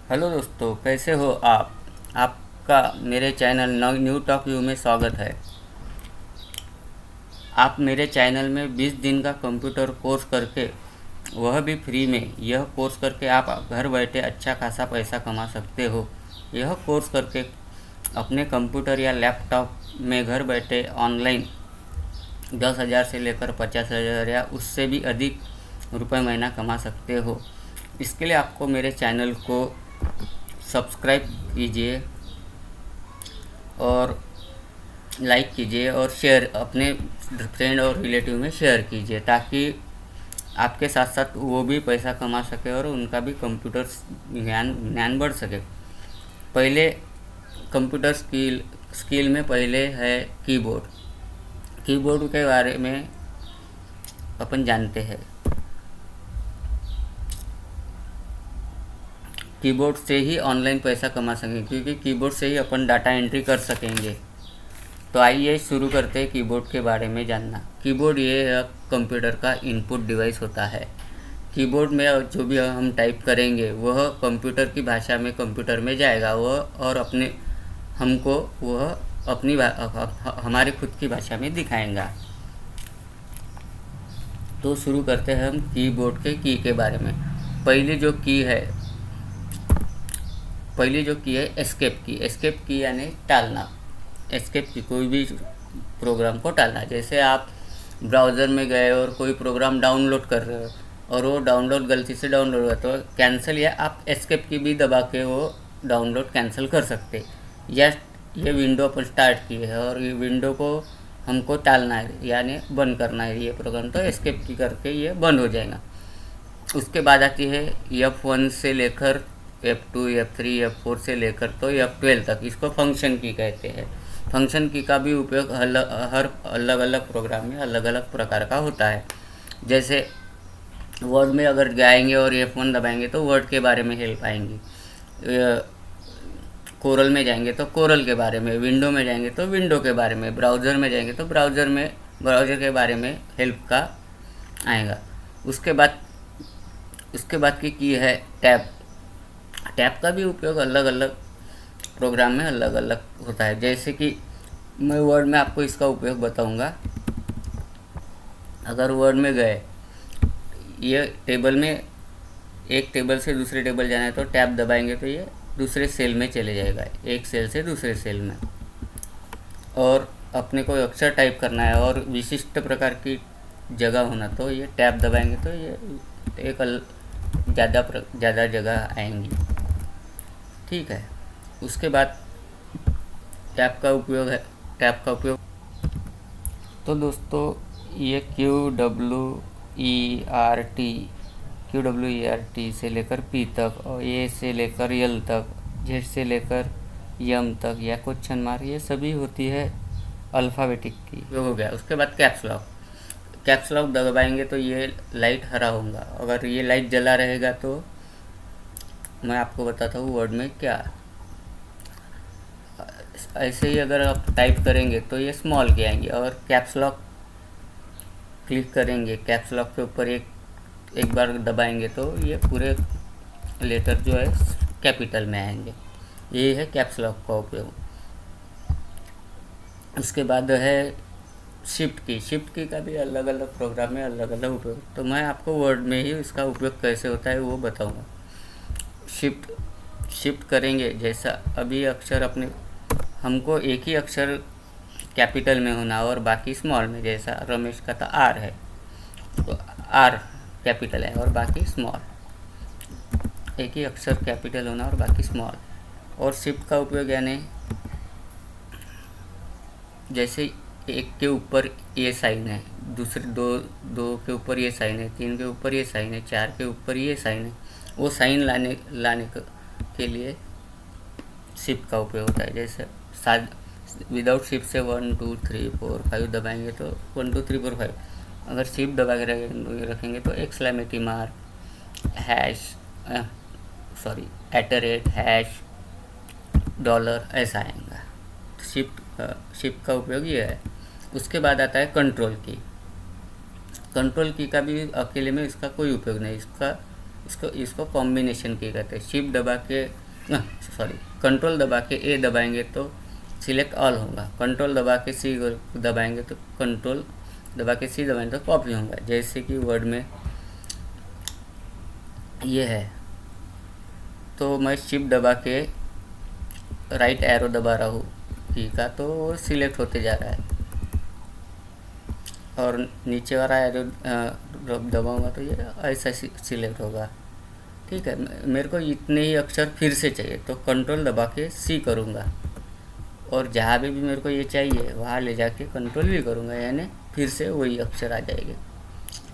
Hello दोस्तों, कैसे हो आप। आपका मेरे चैनल न्यू टॉक यू में स्वागत है। आप मेरे चैनल में 20 दिन का कंप्यूटर कोर्स करके, वह भी फ्री में, यह कोर्स करके आप घर बैठे अच्छा खासा पैसा कमा सकते हो। यह कोर्स करके अपने कंप्यूटर या लैपटॉप में घर बैठे ऑनलाइन 10,000 से लेकर 50,000 या उससे भी अधिक रुपए महीना कमा सकते हो। इसके लिए आपको मेरे चैनल को सब्सक्राइब कीजिए और लाइक कीजिए और शेयर अपने फ्रेंड और रिलेटिव में शेयर कीजिए, ताकि आपके साथ साथ वो भी पैसा कमा सके और उनका भी कंप्यूटर ज्ञान बढ़ सके। पहले कंप्यूटर स्किल में पहले है कीबोर्ड। कीबोर्ड के बारे में अपन जानते हैं। कीबोर्ड से ही ऑनलाइन पैसा कमा सकेंगे, क्योंकि कीबोर्ड से ही अपन डाटा एंट्री कर सकेंगे। तो आइए शुरू करते हैं कीबोर्ड के बारे में जानना। कीबोर्ड ये कंप्यूटर का इनपुट डिवाइस होता है। कीबोर्ड में जो भी हम टाइप करेंगे वह कंप्यूटर की भाषा में कंप्यूटर में जाएगा, वह और अपने हमको वह अपनी हमारे खुद की भाषा में दिखाएगा। तो शुरू करते हैं हम कीबोर्ड के की के बारे में। पहली जो की है एस्केप की। एस्केप की यानी टालना। एस्केप की कोई भी प्रोग्राम को टालना। जैसे आप ब्राउज़र में गए और कोई प्रोग्राम डाउनलोड कर रहे हो और वो डाउनलोड गलती से डाउनलोड हुआ तो कैंसिल, या आप एस्केप की भी दबा के वो डाउनलोड कैंसिल कर सकते। या ये विंडो पर स्टार्ट की है और ये विंडो को हमको टालना है यानी बंद करना है ये प्रोग्राम, तो एस्केप की करके ये बंद हो जाएगा। उसके बाद आती है F1 से लेकर F2, F3, F4 से लेकर तो F12 तक। इसको फंक्शन की कहते हैं। फंक्शन की का भी उपयोग हर अलग अलग प्रोग्राम में अलग अलग प्रकार का होता है। जैसे वर्ड में अगर जाएंगे और F1 दबाएंगे तो वर्ड के बारे में हेल्प आएंगी। कोरल में जाएंगे तो कोरल के बारे में, विंडो में जाएंगे तो विंडो के बारे में, ब्राउज़र में जाएंगे तो ब्राउज़र के बारे में हेल्प का आएगा। उसके बाद की है टैब। टैब का भी उपयोग अलग अलग प्रोग्राम में अलग अलग होता है। जैसे कि मैं वर्ड में आपको इसका उपयोग बताऊंगा। अगर वर्ड में गए, ये टेबल में एक टेबल से दूसरे टेबल जाना है तो टैब दबाएंगे तो ये दूसरे सेल में चले जाएगा, एक सेल से दूसरे सेल में। और अपने को अक्षर टाइप करना है और विशिष्ट प्रकार की जगह होना तो ये टैब दबाएंगे तो ये एक ज़्यादा जगह आएंगी। ठीक है। उसके बाद टैब का उपयोग तो दोस्तों ये QWERT से लेकर P तक और A से लेकर L तक, Z से लेकर M तक या क्वेश्चन मार्क, ये सभी होती है अल्फ़ाबेटिक की। हो गया। उसके बाद कैप्स लॉक दबाएंगे तो ये लाइट हरा होगा। अगर ये लाइट जला रहेगा तो मैं आपको बताता हूँ वर्ड में क्या। ऐसे ही अगर आप टाइप करेंगे तो ये स्मॉल के आएंगे। और कैप्स लॉक क्लिक करेंगे, कैप्स लॉक के ऊपर एक बार दबाएंगे तो ये पूरे लेटर जो है कैपिटल में आएंगे। ये है कैप्स लॉक का उपयोग। उसके बाद है शिफ्ट की का भी अलग अलग प्रोग्राम में अलग अलग उपयोग। तो मैं आपको वर्ड में ही इसका उपयोग कैसे होता है वो बताऊंगा। शिफ्ट करेंगे, जैसा अभी अक्षर अपने हमको एक ही अक्षर कैपिटल में होना और बाकी स्मॉल में। जैसा रमेश का तो R है तो R कैपिटल है और बाकी स्मॉल। एक ही अक्षर कैपिटल होना और बाकी स्मॉल। और शिफ्ट का उपयोग यानी जैसे एक के ऊपर ये साइन है, दूसरे दो के ऊपर ये साइन है, 3 के ऊपर ये साइन है, 4 के ऊपर ये साइन है, वो साइन लाने के लिए शिफ्ट का उपयोग होता है। जैसे विदाउट शिफ्ट से 1 2 3 4 5 दबाएंगे तो 1 2 3 4 5। अगर शिफ्ट दबा के रखेंगे तो एक्सक्लेमेटरी मार्क, @ $, ऐसा आएगा। शिफ्ट का उपयोग ये है। उसके बाद आता है कंट्रोल की। कंट्रोल की का भी अकेले में इसका कोई उपयोग नहीं। इसका इसको इसको कॉम्बिनेशन की कहते हैं। शिफ्ट दबा के कंट्रोल दबा के ए दबाएंगे तो सिलेक्ट ऑल होगा, कंट्रोल दबा के सी दबाएंगे तो कंट्रोल दबा के सी दबाएंगे तो कॉपी होगा। जैसे कि वर्ड में ये है, तो मैं शिफ्ट दबा के राइट एरो दबा रहा हूँ की का, तो वो सिलेक्ट होते जा रहा है, और नीचे वाला एरो दबाऊंगा तो ये ऐसा सिलेक्ट होगा। ठीक है, मेरे को इतने ही अक्षर फिर से चाहिए तो कंट्रोल दबा के सी करूँगा, और जहाँ भी मेरे को ये चाहिए वहाँ ले जाके कंट्रोल भी करूँगा, यानी फिर से वही अक्षर आ जाएंगे,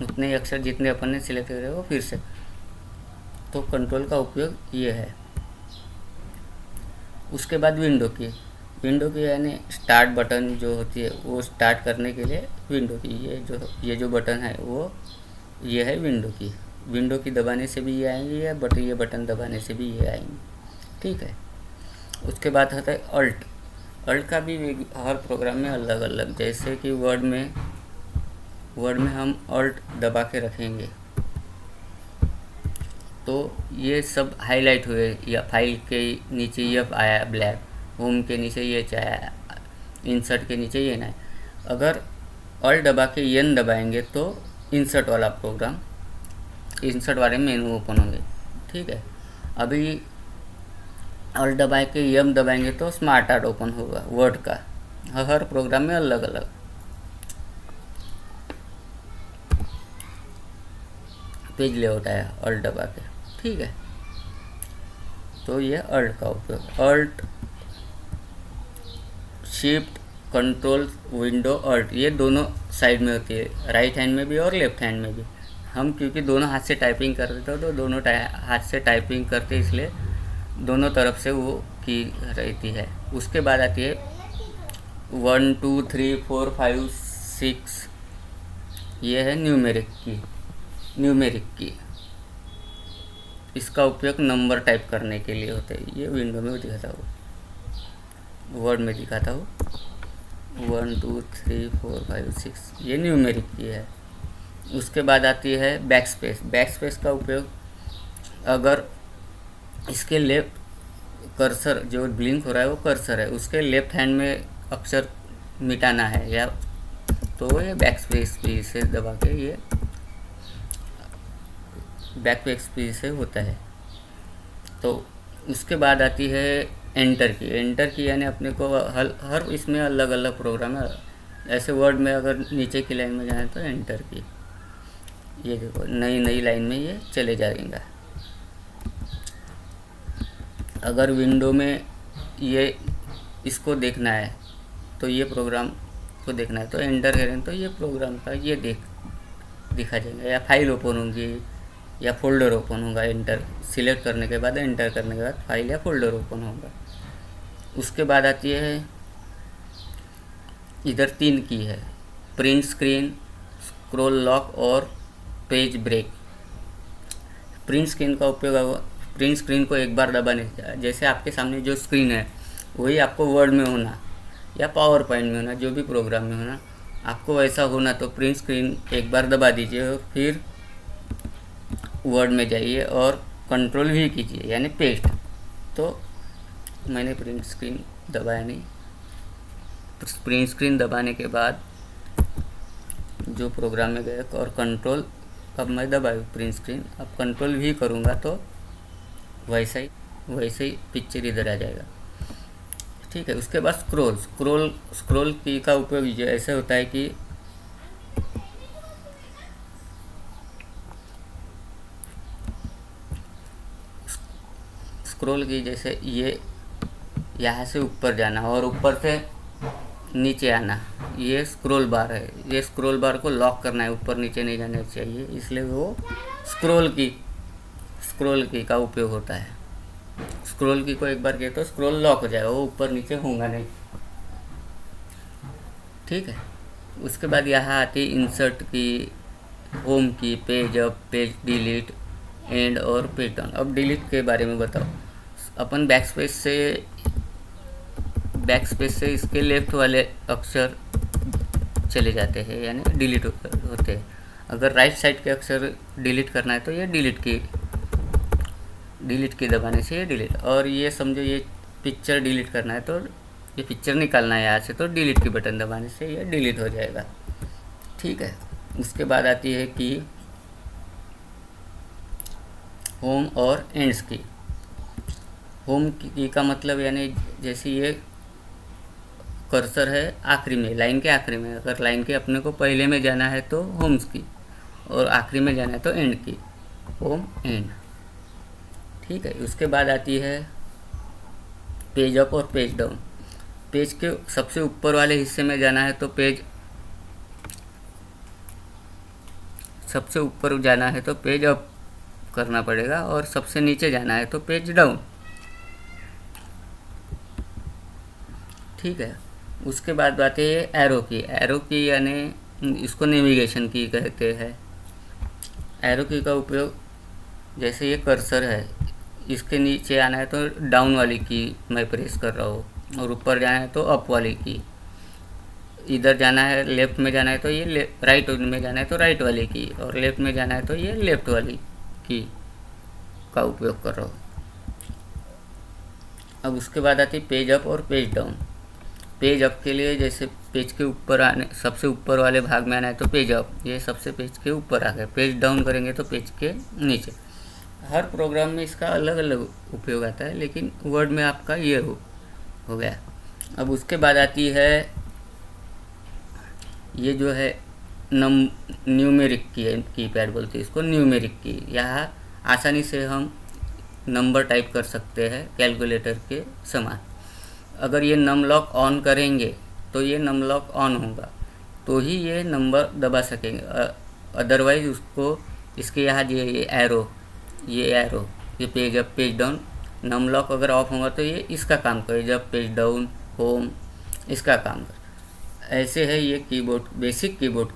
उतने ही अक्षर जितने अपन ने सिलेक्ट करे वो फिर से। तो कंट्रोल का उपयोग ये है। उसके बाद विंडो की यानी स्टार्ट बटन जो होती है वो स्टार्ट करने के लिए विंडो की, ये जो बटन है वो ये है विंडो की दबाने से भी ये आएंगे, या ये बटन दबाने से भी ये आएंगे। ठीक है, उसके बाद होता है अल्ट का भी हर प्रोग्राम में अलग अलग, जैसे कि वर्ड में हम अल्ट दबा के रखेंगे तो ये सब हाईलाइट हुए, या फाइल के नीचे ये आया ब्लैक, होम के नीचे ये आया, इंसर्ट के नीचे ये ना। अगर अल्ट दबा के एन दबाएंगे तो इंसर्ट वाला प्रोग्राम, इंसर्ट वाले मेनू ओपन होंगे। ठीक है, अभी अल्ट दबा के एम दबाएंगे तो स्मार्ट आर्ट ओपन होगा वर्ड का। हर प्रोग्राम में अलग अलग पेज लेआउट है अल्ट दबा के। ठीक है, तो ये अल्ट का उपयोग। Alt, shift, control, window, alt ये दोनों साइड में होती है, राइट हैंड में भी और लेफ्ट हैंड में भी। हम क्योंकि दोनों हाथ से टाइपिंग करते थे तो दोनों हाथ से टाइपिंग करते, इसलिए दोनों तरफ से वो की रहती है। उसके बाद आती है 1 2 3 4 5 6, ये है न्यूमेरिक की। इसका उपयोग नंबर टाइप करने के लिए होता है। ये विंडो में दिखाता हूँ, वर्ड में दिखाता हूँ 1 2 3 4 5 6, ये न्यूमेरिक की है। उसके बाद आती है बैकस्पेस का उपयोग, अगर इसके लेफ्ट कर्सर जो ब्लिंक हो रहा है वो कर्सर है, उसके लेफ्ट हैंड में अक्षर मिटाना है या तो ये बैकस्पेस की से दबा के ये बैकस्पेस से होता है। तो उसके बाद आती है एंटर की यानी अपने को हर इसमें अलग अलग प्रोग्राम है। ऐसे वर्ड में अगर नीचे की लाइन में जाए तो एंटर की, ये देखो नई लाइन में ये चले जाएगा। अगर विंडो में ये इसको देखना है तो ये प्रोग्राम को देखना है तो एंटर करें तो ये प्रोग्राम का ये दिखा जाएगा, या फाइल ओपन होगी या फोल्डर ओपन होगा। एंटर सिलेक्ट करने के बाद, एंटर करने के बाद फाइल या फोल्डर ओपन होगा। उसके बाद आती है इधर 3 की है, प्रिंट स्क्रीन, स्क्रॉल लॉक और पेज ब्रेक। प्रिंट स्क्रीन का उपयोग, प्रिंट स्क्रीन को एक बार दबाने, जैसे आपके सामने जो स्क्रीन है वही आपको वर्ड में होना या पावर पॉइंट में होना, जो भी प्रोग्राम में होना आपको वैसा होना, तो प्रिंट स्क्रीन एक बार दबा दीजिए और फिर वर्ड में जाइए और कंट्रोल भी कीजिए यानी पेस्ट। तो मैंने प्रिंट स्क्रीन दबाया नहीं, प्रिंट स्क्रीन दबाने के बाद जो प्रोग्राम में गए और कंट्रोल, अब मैं दबाई प्रिंट स्क्रीन, अब कंट्रोल भी करूँगा तो वैसे ही पिक्चर इधर आ जाएगा। ठीक है, उसके बाद स्क्रॉल की का उपयोग ऐसे होता है कि स्क्रॉल की जैसे ये यहाँ से ऊपर जाना और ऊपर से नीचे आना, ये स्क्रॉल बार है। ये स्क्रॉल बार को लॉक करना है, ऊपर नीचे नहीं जाना चाहिए, इसलिए वो स्क्रॉल की का उपयोग होता है। स्क्रॉल की को एक बार किया तो स्क्रॉल लॉक हो जाएगा, वो ऊपर नीचे होगा नहीं। ठीक है, उसके बाद यहाँ आती है इंसर्ट की, होम की, page up, page delete, and और पेज डाउन। अब डिलीट के बारे में बताओ। अपन बैकस्पेस से इसके लेफ्ट वाले अक्षर चले जाते हैं यानी डिलीट होते हैं। अगर राइट साइड के अक्षर डिलीट करना है तो ये डिलीट की डिलीट की दबाने से ये डिलीट, और ये समझो ये पिक्चर डिलीट करना है तो ये पिक्चर निकालना है यहाँ से, तो डिलीट की बटन दबाने से ये डिलीट हो जाएगा। ठीक है। उसके बाद आती है की होम और एंड्स की। होम की का मतलब यानी जैसे ये कर्सर है आखिरी में, लाइन के आखिरी में, अगर लाइन के अपने को पहले में जाना है तो होम्स की, और आखिरी में जाना है तो एंड की, होम एंड। ठीक है। उसके बाद आती है पेज अप और पेज डाउन। पेज के सबसे ऊपर वाले हिस्से में जाना है तो पेज, सबसे ऊपर जाना है तो पेज अप करना पड़ेगा, और सबसे नीचे जाना है तो पेज डाउन। ठीक है। उसके बाद बात है एरो की। एरो की यानी इसको नेविगेशन की कहते हैं। एरो की का उपयोग जैसे ये कर्सर है, इसके नीचे आना है तो डाउन वाली की मैं प्रेस कर रहा हूँ, और ऊपर जाना है तो अप वाली की, इधर जाना है लेफ़्ट में जाना है तो ये राइट में जाना है तो राइट वाली की, और लेफ़्ट में जाना है तो ये लेफ़्ट वाली की का उपयोग कर रहा हूँ। अब उसके बाद आती है पेज अप और पेज डाउन। पेज अप के लिए जैसे पेज के ऊपर आने, सबसे ऊपर वाले भाग में आना है तो पेज अप, ये सबसे पेज के ऊपर आ गया। पेज डाउन करेंगे तो पेज के नीचे। हर प्रोग्राम में इसका अलग अलग उपयोग आता है, लेकिन वर्ड में आपका ये हो गया। अब उसके बाद आती है ये जो है न्यूमेरिक कीपैड बोलते हैं इसको, न्यूमेरिक की। यहाँ आसानी से हम नंबर टाइप कर सकते हैं कैलकुलेटर के समान। अगर ये नम लॉक ऑन करेंगे तो ये नम लॉक ऑन होगा तो ही ये नंबर दबा सकेंगे, अदरवाइज उसको इसके यहाँ ये एरो, ये page up page down, num lock अगर ऑफ होगा तो ये इसका काम करे, जब पेज डाउन होम इसका काम करे। ऐसे है ये कीबोर्ड, बेसिक कीबोर्ड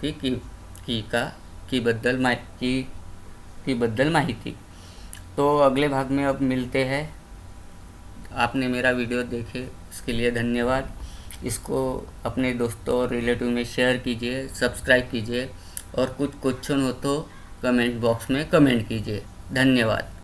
की बद्दल माहिती। तो अगले भाग में अब मिलते हैं। आपने मेरा वीडियो देखे इसके लिए धन्यवाद। इसको अपने दोस्तों और रिलेटिव में शेयर कीजिए, सब्सक्राइब कीजिए, और कुछ क्वेश्चन हो तो कमेंट बॉक्स में कमेंट कीजिए। धन्यवाद।